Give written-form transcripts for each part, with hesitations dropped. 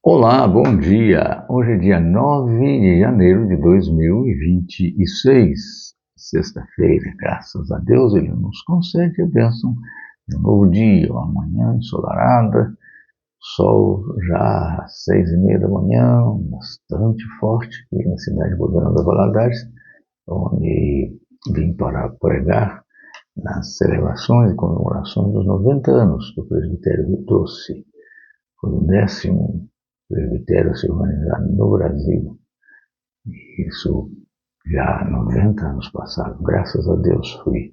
Olá, bom dia! Hoje é dia 9 de janeiro de 2026, sexta-feira. Graças a Deus, Ele nos concede a bênção de um novo dia, uma manhã ensolarada, sol já às 6h30 da manhã, bastante forte aqui na cidade de Governador Valadares, onde vim para pregar nas celebrações e comemorações dos 90 anos do presbitério Rio Doce. Foi o 10º presbitério a ser organizado no Brasil. Isso já há 90 anos passados. Graças a Deus fui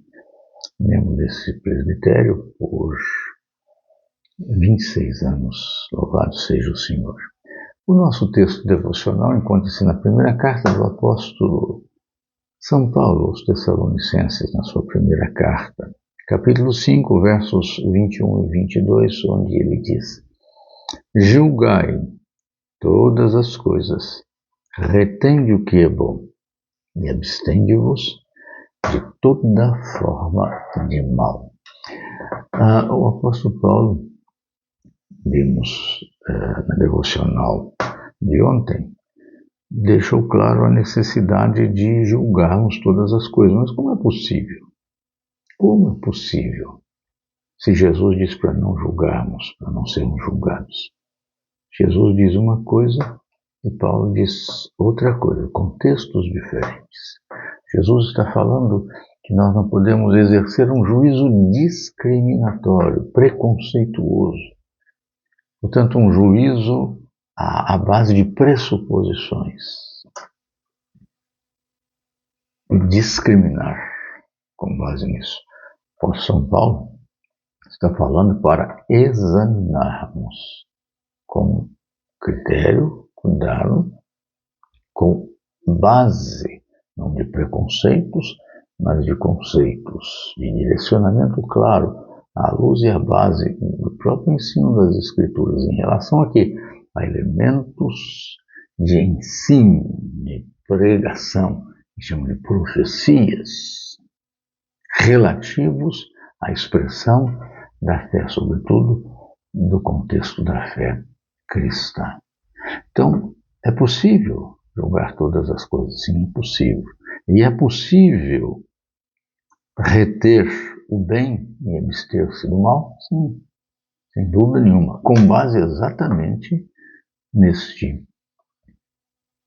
membro desse presbitério por 26 anos. Louvado seja o Senhor. O nosso texto devocional encontra-se na primeira carta do apóstolo São Paulo aos Tessalonicenses, na sua primeira carta, capítulo 5, versos 21 e 22, onde ele diz: julgai todas as coisas, retende o que é bom e abstende-vos de toda forma de mal. O apóstolo Paulo, vimos na devocional de ontem, deixou claro a necessidade de julgarmos todas as coisas. Mas como é possível? Como é possível? Se Jesus diz para não julgarmos, para não sermos julgados. Jesus diz uma coisa e Paulo diz outra coisa, contextos diferentes. Jesus está falando que nós não podemos exercer um juízo discriminatório, preconceituoso. Portanto, um juízo à base de pressuposições. E discriminar com base nisso. O São Paulo está falando para examinarmos com critério, cuidado, com base, não de preconceitos, mas de conceitos, de direcionamento claro, à luz e à base do próprio ensino das Escrituras, em relação aqui a elementos de ensino, de pregação, que chamam de profecias, relativos à expressão da fé, sobretudo do contexto da fé cristã. Então, é possível julgar todas as coisas? Sim, é possível. E é possível reter o bem e abster-se do mal? Sim, sem dúvida nenhuma, com base exatamente neste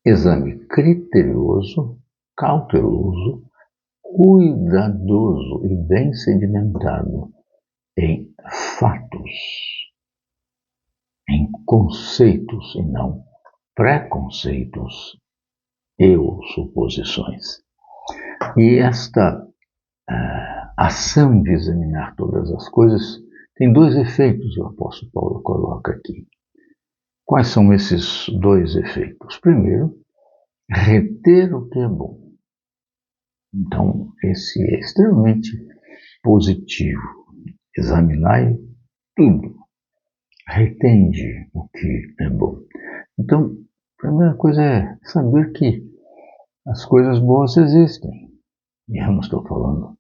exame criterioso, cauteloso, cuidadoso e bem sedimentado em fatos, em conceitos e não preconceitos e ou suposições. E esta ação de examinar todas as coisas tem dois efeitos, o apóstolo Paulo coloca aqui. Quais são esses dois efeitos? Primeiro, reter o que é bom. Então, esse é extremamente positivo. Examinar tudo. Retende o que é bom. Então, a primeira coisa é saber que as coisas boas existem. E eu não estou falando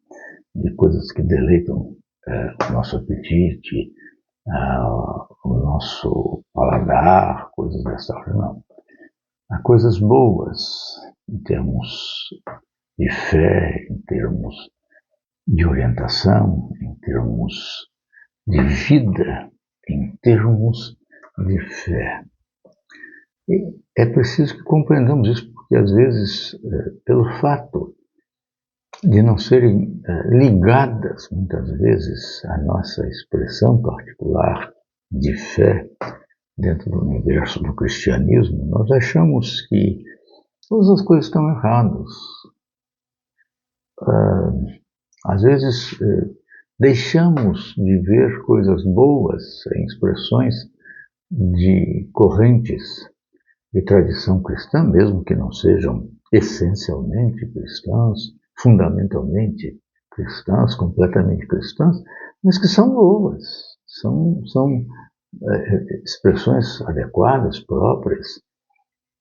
de coisas que deleitam o nosso apetite, o nosso paladar, coisas dessa ordem, não. Há coisas boas em termos de fé, em termos de orientação, em termos de vida, em termos de fé. E é preciso que compreendamos isso, porque às vezes, pelo fato de não serem ligadas, muitas vezes, à nossa expressão particular de fé dentro do universo do cristianismo, nós achamos que todas as coisas estão erradas. Às vezes, deixamos de ver coisas boas em expressões de correntes de tradição cristã, mesmo que não sejam essencialmente cristãs, fundamentalmente cristãs, completamente cristãs, mas que são boas, são expressões adequadas, próprias,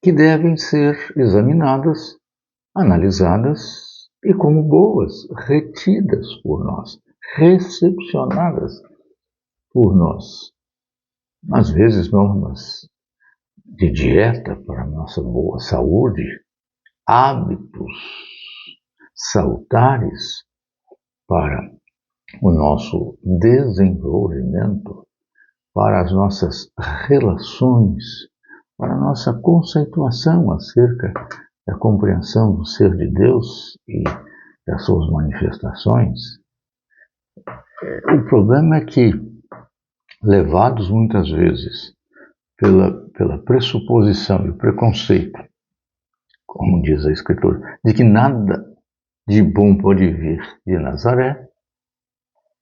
que devem ser examinadas, analisadas e como boas, retidas por nós, recepcionadas por nós. às vezes normas de dieta para a nossa boa saúde, hábitos salutares para o nosso desenvolvimento, para as nossas relações, para a nossa conceituação acerca da compreensão do ser de Deus e das suas manifestações. O problema é que, levados muitas vezes pela pressuposição e o preconceito, como diz a Escritura, de que nada de bom pode vir de Nazaré,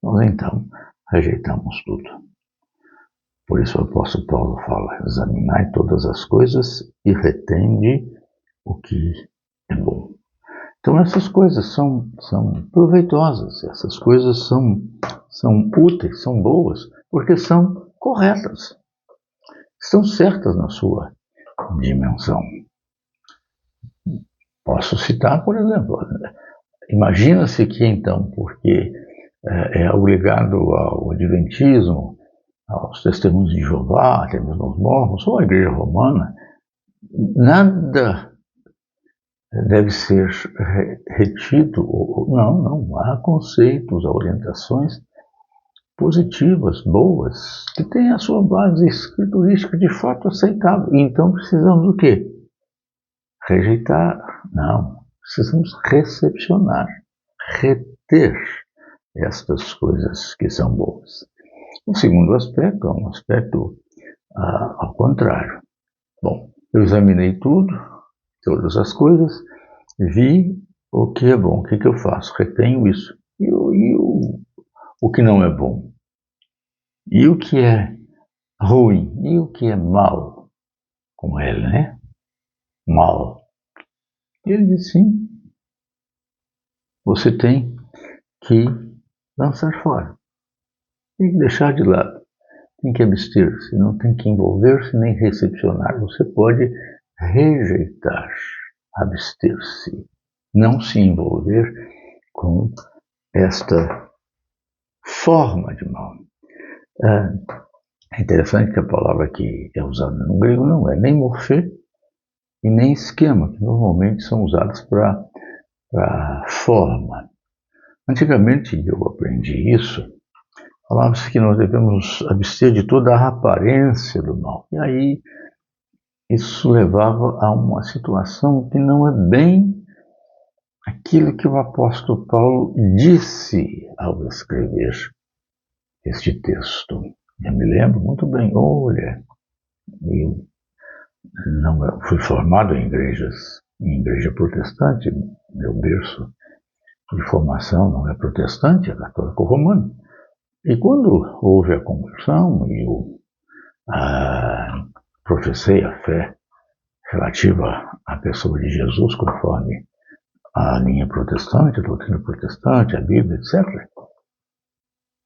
nós então rejeitamos tudo. Por isso o apóstolo Paulo fala: examinai todas as coisas e retende o que é bom. Então essas coisas são proveitosas, essas coisas são úteis, são boas, porque são corretas, estão certas na sua dimensão. Posso citar, por exemplo, imagina-se que então, porque é obrigado ao adventismo, aos testemunhos de Jeová, até mesmo aos mormons, ou à igreja romana, nada deve ser retido. Não, há conceitos, orientações positivas, boas, que têm a sua base escriturística de fato aceitável. E então precisamos do quê? Rejeitar? Não. Precisamos recepcionar, reter estas coisas que são boas. O segundo aspecto é um aspecto ao contrário. Bom, eu examinei tudo, todas as coisas, vi o que é bom. O que eu faço? Retenho isso. E o que não é bom? E o que é ruim? E o que é mal? Com ele, né? Mal. E ele disse: sim, você tem que lançar fora. Tem que deixar de lado. Tem que abster-se, não tem que envolver-se nem recepcionar. Você pode rejeitar, abster-se, não se envolver com esta forma de mal. É interessante que a palavra que é usada no grego não é nem morfê e nem esquema, que normalmente são usadas para forma. Antigamente eu aprendi isso, falava-se que nós devemos abster de toda a aparência do mal. E aí isso levava a uma situação que não é bem aquilo que o apóstolo Paulo disse ao escrever este texto. Eu me lembro muito bem, olha, eu fui formado em igreja protestante, meu berço de formação não é protestante, é católico romano. E quando houve a conversão e eu professei a fé relativa à pessoa de Jesus, conforme a linha protestante, a doutrina protestante, a Bíblia, etc.,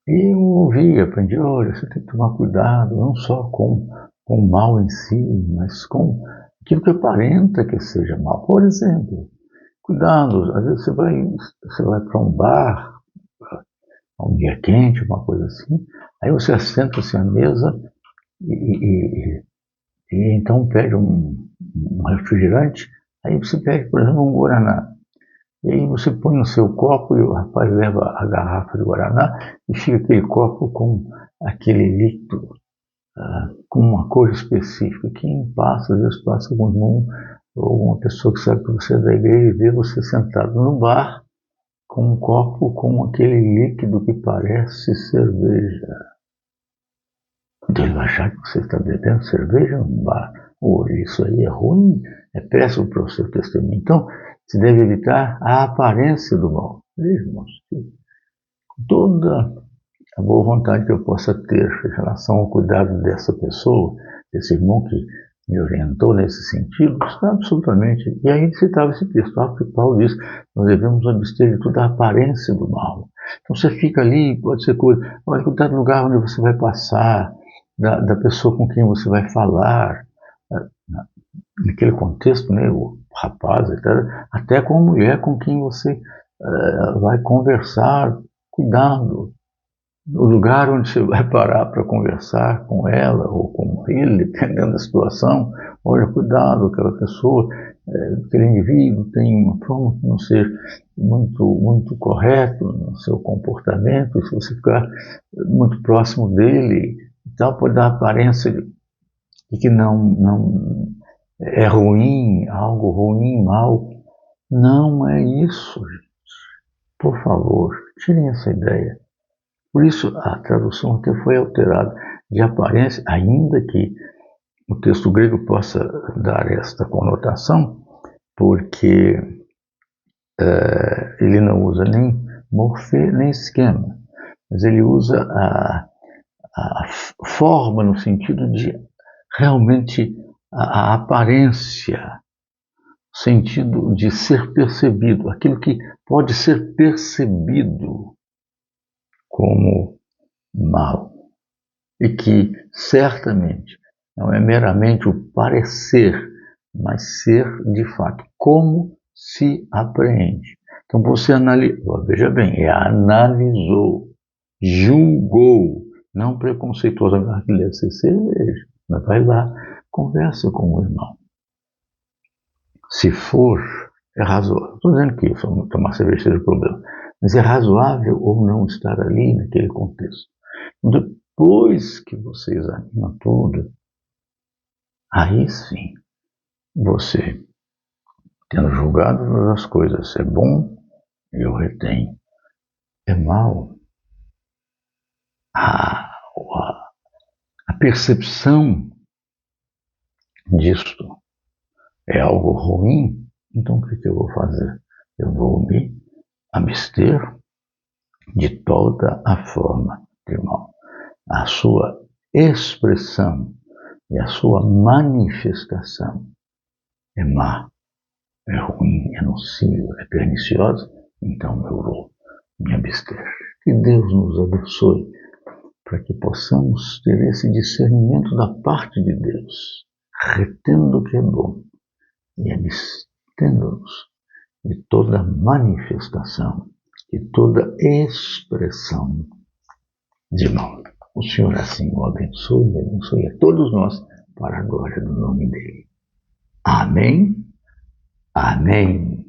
e eu ouvi, aprendi: olha, você tem que tomar cuidado, não só com o mal em si, mas com aquilo que aparenta que seja mal. Por exemplo, cuidado, às vezes você vai para um bar, um dia quente, uma coisa assim, aí você assenta-se à mesa e então pede um refrigerante, aí você pede, por exemplo, um guaraná. E aí você põe no seu copo e o rapaz leva a garrafa de guaraná e fica aquele copo com aquele líquido, com uma cor específica. Quem passa, às vezes passa com ou uma pessoa que sabe que você é da igreja e vê você sentado no bar com um copo com aquele líquido que parece cerveja. Então ele vai achar que você está bebendo cerveja no bar. Isso aí é ruim, é péssimo para o seu testemunho. Então, se deve evitar a aparência do mal. Veja, irmãos, com toda a boa vontade que eu possa ter em relação ao cuidado dessa pessoa, desse irmão que me orientou nesse sentido, está absolutamente. E aí citava esse texto, que Paulo diz: nós devemos abster de toda a aparência do mal. Então você fica ali, pode ser coisa, vai cuidar do lugar onde você vai passar, da pessoa com quem você vai falar, naquele contexto, né, o rapaz, até com a mulher com quem você vai conversar. Cuidado, o lugar onde você vai parar para conversar com ela ou com ele, dependendo da situação, olha, cuidado, aquela pessoa, aquele indivíduo tem uma forma de não ser muito correto no seu comportamento, e se você ficar muito próximo dele, tal, pode dar a aparência de que não é ruim, algo ruim, mal. Não é isso, gente. Por favor, tirem essa ideia. Por isso, a tradução até foi alterada de aparência, ainda que o texto grego possa dar esta conotação, porque ele não usa nem morfê, nem esquema, mas ele usa a forma no sentido de realmente a aparência, sentido de ser percebido, aquilo que pode ser percebido como mal, e que certamente não é meramente o parecer, mas ser de fato, como se apreende. Então você analisou, veja bem, analisou, julgou, não preconceituosamente, que deve ser cerveja, mas vai lá, conversa com o irmão. Se for, é razoável. Estou dizendo que tomar cerveja seja o problema, mas é razoável ou não estar ali naquele contexto. Depois que você examina tudo, aí sim, você, tendo julgado todas as coisas, é bom, eu retenho, é mal. A percepção disto é algo ruim, então o que eu vou fazer? Eu vou me abster de toda a forma de mal. A sua expressão e a sua manifestação é má, é ruim, é nociva, é perniciosa, então eu vou me abster. Que Deus nos abençoe para que possamos ter esse discernimento da parte de Deus, retendo o que é bom e abstendo-nos de toda manifestação, de toda expressão de mal. O Senhor assim o abençoe e abençoe a todos nós para a glória do nome dele. Amém. Amém.